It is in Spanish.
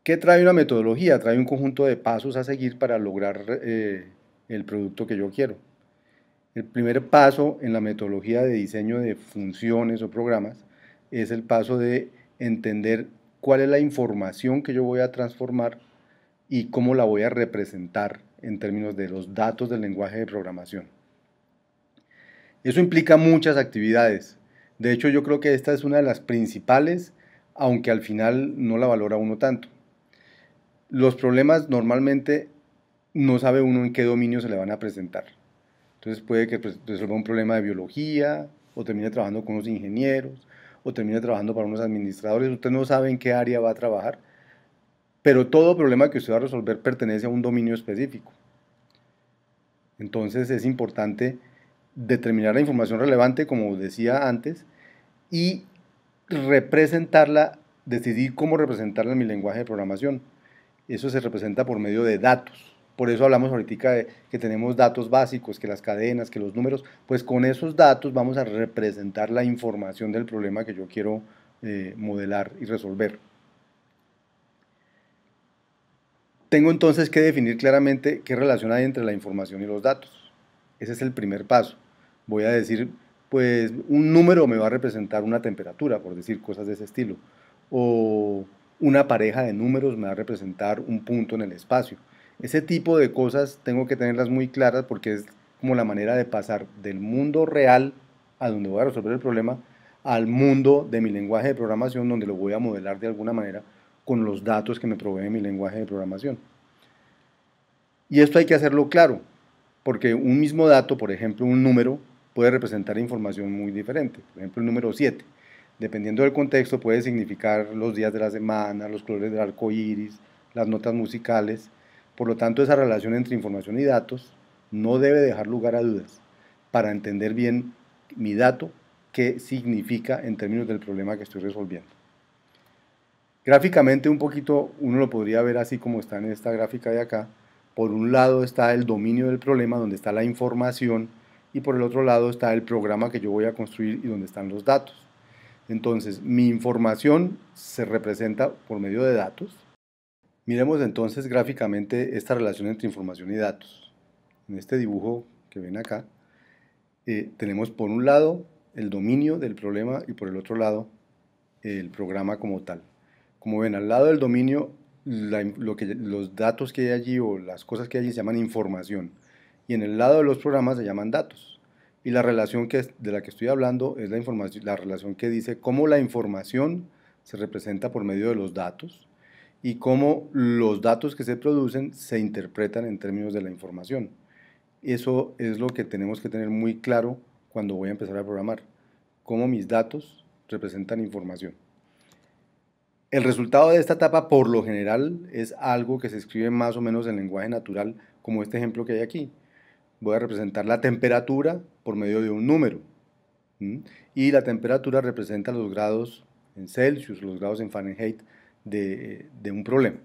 ¿Qué trae una metodología? Trae un conjunto de pasos a seguir para lograr el producto que yo quiero. El primer paso en la metodología de diseño de funciones o programas es el paso de entender cuál es la información que yo voy a transformar y cómo la voy a representar en términos de los datos del lenguaje de programación. Eso implica muchas actividades. De hecho, yo creo que esta es una de las principales, aunque al final no la valora uno tanto. Los problemas normalmente no sabe uno en qué dominio se le van a presentar. Entonces puede que resuelva un problema de biología, o termine trabajando con unos ingenieros, o termine trabajando para unos administradores. Usted no sabe en qué área va a trabajar, pero todo problema que usted va a resolver pertenece a un dominio específico. Entonces es importante determinar la información relevante, como decía antes, y representarla, decidir cómo representarla en mi lenguaje de programación. Eso se representa por medio de datos. Por eso hablamos ahorita de que tenemos datos básicos, que las cadenas, que los números, pues con esos datos vamos a representar la información del problema que yo quiero modelar y resolver. Tengo entonces que definir claramente qué relación hay entre la información y los datos. Ese es el primer paso. Voy a decir, pues un número me va a representar una temperatura, por decir cosas de ese estilo. O una pareja de números me va a representar un punto en el espacio. Ese tipo de cosas tengo que tenerlas muy claras porque es como la manera de pasar del mundo real a donde voy a resolver el problema al mundo de mi lenguaje de programación donde lo voy a modelar de alguna manera con los datos que me provee mi lenguaje de programación. Y esto hay que hacerlo claro, porque un mismo dato, por ejemplo, un número, puede representar información muy diferente. Por ejemplo, el número 7, dependiendo del contexto, puede significar los días de la semana, los colores del arco iris, las notas musicales. Por lo tanto, esa relación entre información y datos no debe dejar lugar a dudas para entender bien mi dato, qué significa en términos del problema que estoy resolviendo. Gráficamente un poquito uno lo podría ver así como está en esta gráfica de acá. Por un lado está el dominio del problema donde está la información y por el otro lado está el programa que yo voy a construir y donde están los datos. Entonces mi información se representa por medio de datos. Miremos entonces gráficamente esta relación entre información y datos. En este dibujo que ven acá tenemos por un lado el dominio del problema y por el otro lado el programa como tal. Como ven, al lado del dominio, los datos que hay allí o las cosas que hay allí se llaman información. Y en el lado de los programas se llaman datos. Y la relación de la que estoy hablando es la relación que dice cómo la información se representa por medio de los datos y cómo los datos que se producen se interpretan en términos de la información. Eso es lo que tenemos que tener muy claro cuando voy a empezar a programar. Cómo mis datos representan información. El resultado de esta etapa, por lo general, es algo que se escribe más o menos en lenguaje natural, como este ejemplo que hay aquí. Voy a representar la temperatura por medio de un número. Y la temperatura representa los grados en Celsius, los grados en Fahrenheit de un problema.